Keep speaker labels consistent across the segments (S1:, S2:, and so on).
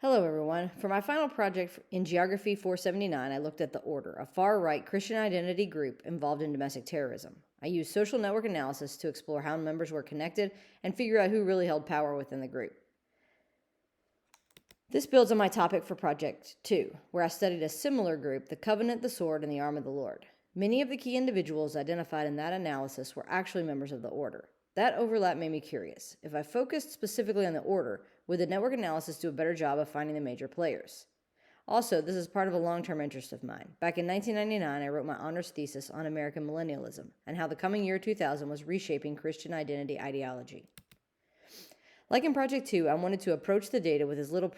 S1: Hello everyone. For my final project in GEOG479, I looked at the Order, a far-right Christian identity group involved in domestic terrorism. I used social network analysis to explore how members were connected and figure out who really held power within the group. This builds on my topic for Project 2, where I studied a similar group, the Covenant, the Sword, and the Arm of the Lord. Many of the key individuals identified in that analysis were actually members of the Order. That overlap made me curious. If I focused specifically on the Order, would the network analysis do a better job of finding the major players? Also, this is part of a long-term interest of mine. Back in 1999, I wrote my honors thesis on American millennialism and how the coming year 2000 was reshaping Christian identity ideology. Like in Project 2, I wanted to approach the data with as little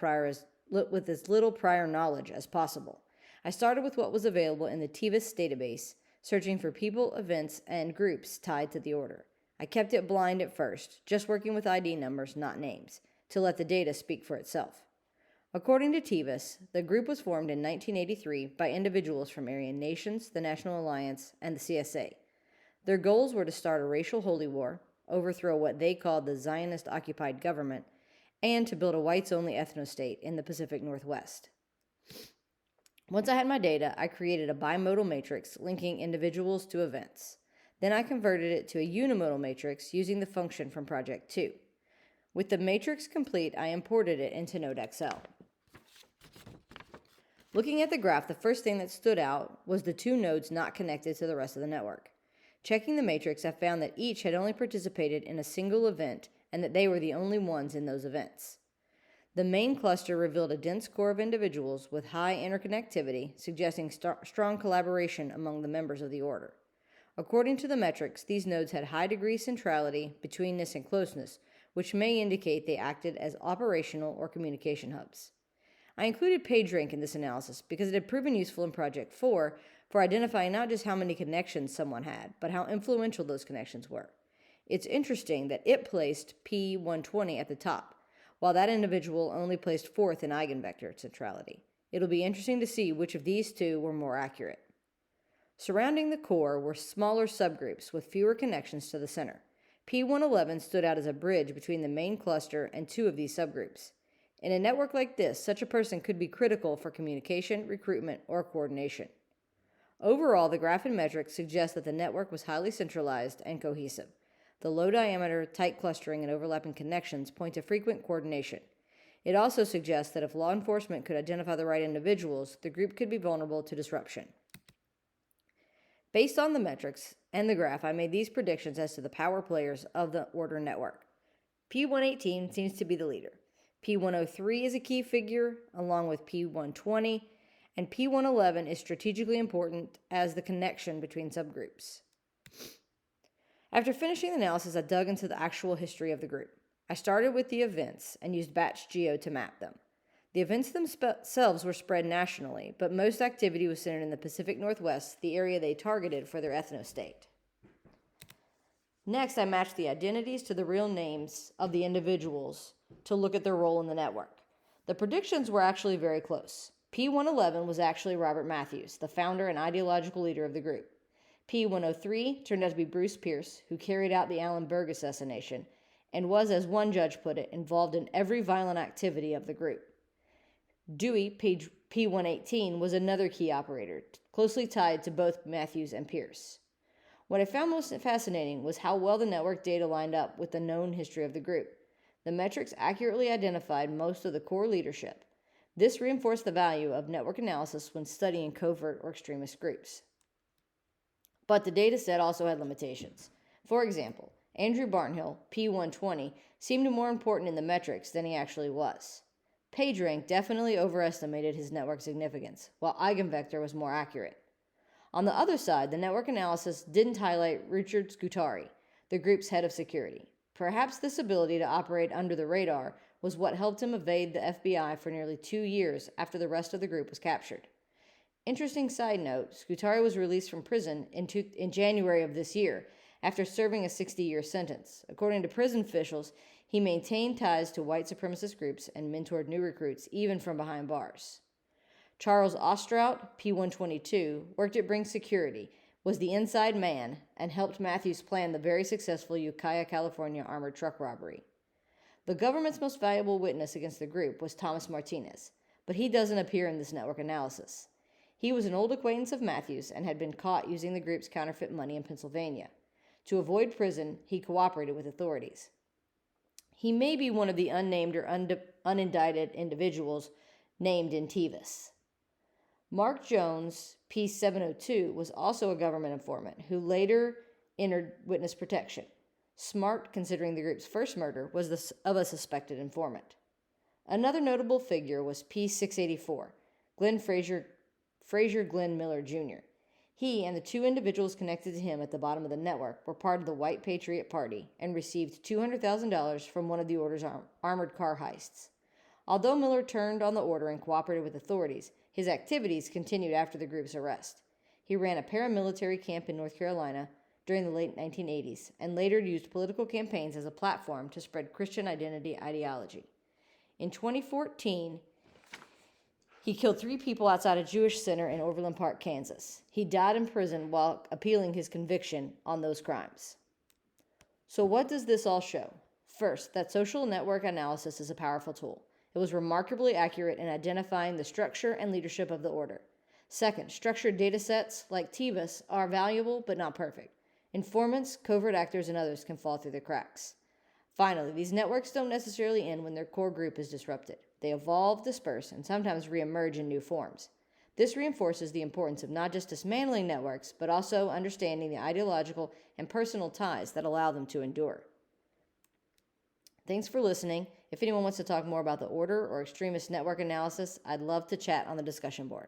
S1: prior knowledge as possible. I started with what was available in the TIVIS database, searching for people, events, and groups tied to the Order. I kept it blind at first, just working with ID numbers, not names, to let the data speak for itself. According to TIVIS, the group was formed in 1983 by individuals from Aryan nations, the National Alliance, and the CSA. Their goals were to start a racial holy war, overthrow what they called the Zionist-occupied government, and to build a whites-only ethno-state in the Pacific Northwest. Once I had my data, I created a bimodal matrix linking individuals to events. Then I converted it to a unimodal matrix using the function from Project 2. With the matrix complete, I imported it into NodeXL. Looking at the graph, the first thing that stood out was the two nodes not connected to the rest of the network. Checking the matrix, I found that each had only participated in a single event and that they were the only ones in those events. The main cluster revealed a dense core of individuals with high interconnectivity, suggesting strong collaboration among the members of the Order. According to the metrics, these nodes had high degree centrality, betweenness, and closeness, which may indicate they acted as operational or communication hubs. I included PageRank in this analysis because it had proven useful in Project 4 for identifying not just how many connections someone had, but how influential those connections were. It's interesting that it placed P120 at the top, while that individual only placed fourth in eigenvector centrality. It'll be interesting to see which of these two were more accurate. Surrounding the core were smaller subgroups with fewer connections to the center. P111 stood out as a bridge between the main cluster and two of these subgroups. In a network like this, such a person could be critical for communication, recruitment, or coordination. Overall, the graph and metrics suggest that the network was highly centralized and cohesive. The low diameter, tight clustering, and overlapping connections point to frequent coordination. It also suggests that if law enforcement could identify the right individuals, the group could be vulnerable to disruption. Based on the metrics and the graph, I made these predictions as to the power players of the Order network. P118 seems to be the leader. P103 is a key figure, along with P120, and P111 is strategically important as the connection between subgroups. After finishing the analysis, I dug into the actual history of the group. I started with the events and used batch geo to map them. The events themselves were spread nationally, but most activity was centered in the Pacific Northwest, the area they targeted for their ethno-state. Next, I matched the identities to the real names of the individuals to look at their role in the network. The predictions were actually very close. P111 was actually Robert Matthews, the founder and ideological leader of the group. P103 turned out to be Bruce Pierce, who carried out the Allen Berg assassination and was, as one judge put it, involved in every violent activity of the group. Dewey, P118, was another key operator, closely tied to both Matthews and Pierce. What I found most fascinating was how well the network data lined up with the known history of the group. The metrics accurately identified most of the core leadership. This reinforced the value of network analysis when studying covert or extremist groups. But the data set also had limitations. For example, Andrew Barnhill, P120, seemed more important in the metrics than he actually was. PageRank definitely overestimated his network significance, while eigenvector was more accurate. On the other side, the network analysis didn't highlight Richard Scutari, the group's head of security. Perhaps this ability to operate under the radar was what helped him evade the FBI for nearly 2 years after the rest of the group was captured. Interesting side note, Scutari was released from prison in January of this year after serving a 60-year sentence. According to prison officials, he maintained ties to white supremacist groups and mentored new recruits, even from behind bars. Charles Ostrout, P122, worked at Bring Security, was the inside man, and helped Matthews plan the very successful Ukiah, California armored truck robbery. The government's most valuable witness against the group was Thomas Martinez, but he doesn't appear in this network analysis. He was an old acquaintance of Matthews and had been caught using the group's counterfeit money in Pennsylvania. To avoid prison, he cooperated with authorities. He may be one of the unnamed or unindicted individuals named in Tevis. Mark Jones, P702, was also a government informant who later entered witness protection. Smart, considering the group's first murder, was of a suspected informant. Another notable figure was P684, Fraser Glenn Miller Jr. He and the two individuals connected to him at the bottom of the network were part of the White Patriot Party and received $200,000 from one of the order's armored car heists. Although Miller turned on the order and cooperated with authorities, his activities continued after the group's arrest. He ran a paramilitary camp in North Carolina during the late 1980s and later used political campaigns as a platform to spread Christian identity ideology. In 2014, he killed 3 people outside a Jewish center in Overland Park, Kansas. He died in prison while appealing his conviction on those crimes. So what does this all show? First, that social network analysis is a powerful tool. It was remarkably accurate in identifying the structure and leadership of the order. Second, structured data sets like Tevis are valuable but not perfect. Informants, covert actors, and others can fall through the cracks. Finally, these networks don't necessarily end when their core group is disrupted. They evolve, disperse, and sometimes reemerge in new forms. This reinforces the importance of not just dismantling networks, but also understanding the ideological and personal ties that allow them to endure. Thanks for listening. If anyone wants to talk more about the order or extremist network analysis, I'd love to chat on the discussion board.